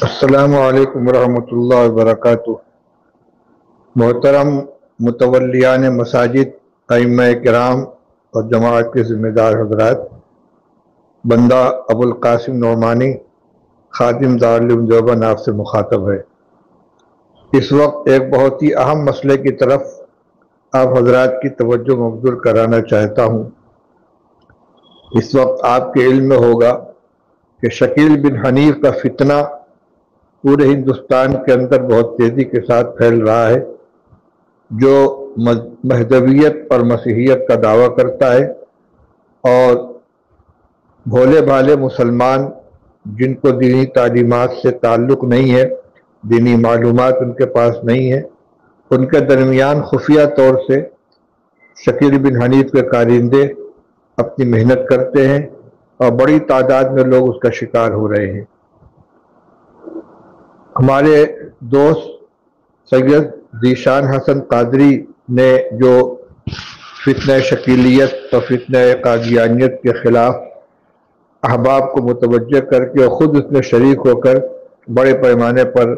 السلام علیکم ورحمۃ اللہ وبرکاتہ۔ محترم متولیان مساجد، ائمہ کرام اور جماعت کے ذمہ دار حضرات، بندہ ابو القاسم نعمانی خادم دارالعلوم دیوبند آپ سے مخاطب ہے۔ اس وقت ایک بہت ہی اہم مسئلے کی طرف آپ حضرات کی توجہ مبذول کرانا چاہتا ہوں۔ اس وقت آپ کے علم میں ہوگا کہ شکیل بن حنیف کا فتنہ پورے ہندوستان کے اندر بہت تیزی کے ساتھ پھیل رہا ہے، جو مہدویت اور مسیحیت کا دعویٰ کرتا ہے، اور بھولے بھالے مسلمان جن کو دینی تعلیمات سے تعلق نہیں ہے، دینی معلومات ان کے پاس نہیں ہے، ان کے درمیان خفیہ طور سے شکیل بن حنیف کے کارندے اپنی محنت کرتے ہیں، اور بڑی تعداد میں لوگ اس کا شکار ہو رہے ہیں۔ ہمارے دوست سید ذیشان حسن قادری نے جو فتنہ شکیلیت اور فتنہ قادیانیت کے خلاف احباب کو متوجہ کر کے اور خود اس میں شریک ہو کر بڑے پیمانے پر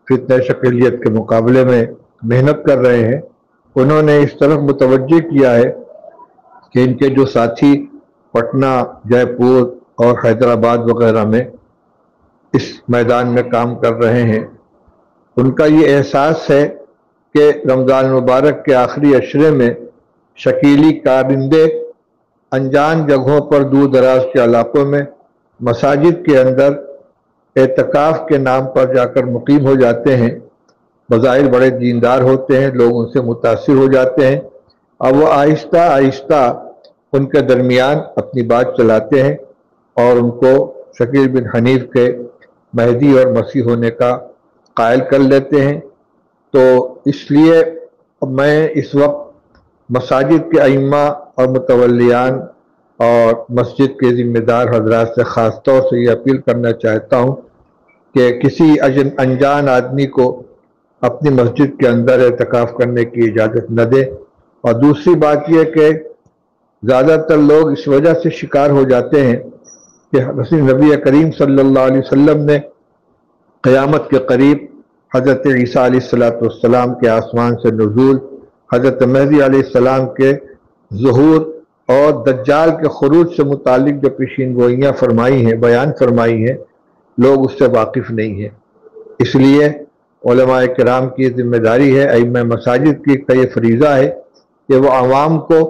فتنہ شکیلیت کے مقابلے میں محنت کر رہے ہیں، انہوں نے اس طرف متوجہ کیا ہے کہ ان کے جو ساتھی پٹنہ، جے پور اور حیدرآباد وغیرہ میں اس میدان میں کام کر رہے ہیں، ان کا یہ احساس ہے کہ رمضان مبارک کے آخری عشرے میں شکیلی کارندے انجان جگہوں پر دور دراز کے علاقوں میں مساجد کے اندر اعتکاف کے نام پر جا کر مقیم ہو جاتے ہیں۔ بظاہر بڑے دیندار ہوتے ہیں، لوگ ان سے متاثر ہو جاتے ہیں، اور وہ آہستہ آہستہ ان کے درمیان اپنی بات چلاتے ہیں اور ان کو شکیل بن حنیف کے مہدی اور مسیح ہونے کا قائل کر لیتے ہیں۔ تو اس لیے میں اس وقت مساجد کے ائمہ اور متولیان اور مسجد کے ذمہ دار حضرات سے خاص طور سے یہ اپیل کرنا چاہتا ہوں کہ کسی انجان آدمی کو اپنی مسجد کے اندر اعتکاف کرنے کی اجازت نہ دے۔ اور دوسری بات یہ کہ زیادہ تر لوگ اس وجہ سے شکار ہو جاتے ہیں کہ نبی کریم صلی اللہ علیہ وسلم نے قیامت کے قریب حضرت عیسیٰ علیہ السلام کے آسمان سے نزول، حضرت مہدی علیہ السلام کے ظہور اور دجال کے خروج سے متعلق جو پیشین گوئیاں فرمائی ہیں، بیان فرمائی ہیں، لوگ اس سے واقف نہیں ہیں۔ اس لیے علماء کرام کی ذمہ داری ہے، ائمہ مساجد کی یہ فریضہ ہے کہ وہ عوام کو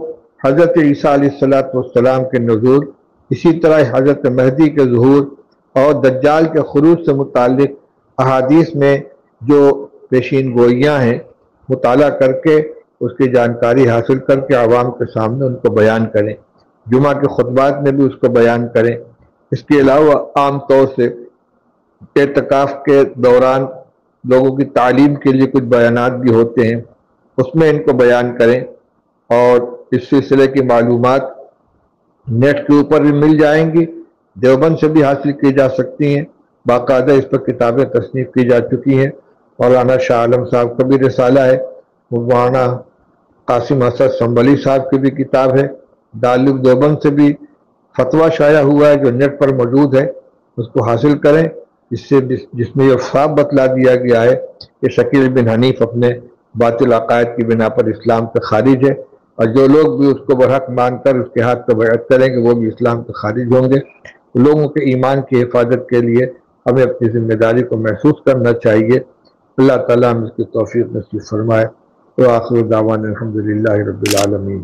حضرت عیسیٰ علیہ السلام کے نزول، اسی طرح حضرت مہدی کے ظہور اور دجال کے خروج سے متعلق احادیث میں جو پیشین گوئیاں ہیں مطالعہ کر کے اس کی جانکاری حاصل کر کے عوام کے سامنے ان کو بیان کریں، جمعہ کے خطبات میں بھی اس کو بیان کریں۔ اس کے علاوہ عام طور سے اعتکاف کے دوران لوگوں کی تعلیم کے لیے کچھ بیانات بھی ہوتے ہیں، اس میں ان کو بیان کریں، اور اس سلسلے کی معلومات نیٹ کے اوپر بھی مل جائیں گی، دیوبند سے بھی حاصل کی جا سکتی ہیں، باقاعدہ اس پر کتابیں تصنیف کی جا چکی ہیں۔ مولانا شاہ عالم صاحب کا بھی رسالہ ہے، مولانا قاسم حسن سنبھلی صاحب کی بھی کتاب ہے، دارالعلوم دیوبند سے بھی فتویٰ شائع ہوا ہے جو نیٹ پر موجود ہے، اس کو حاصل کریں، جس میں یہ صاف بتلا دیا گیا ہے کہ شکیل بن حنیف اپنے باطل عقائد کی بنا پر اسلام سے خارج ہے، اور جو لوگ بھی اس کو برحق مان کر اس کے ہاتھ پہ بیعت کریں گے وہ بھی اسلام سے خارج ہوں گے۔ لوگوں کے ایمان کی حفاظت کے لیے ہمیں اپنی ذمہ داری کو محسوس کرنا چاہیے۔ اللہ تعالیٰ ہم اس کی توفیق نصیب فرمائے۔ وآخر دعوانا الحمدللہ رب العالمین۔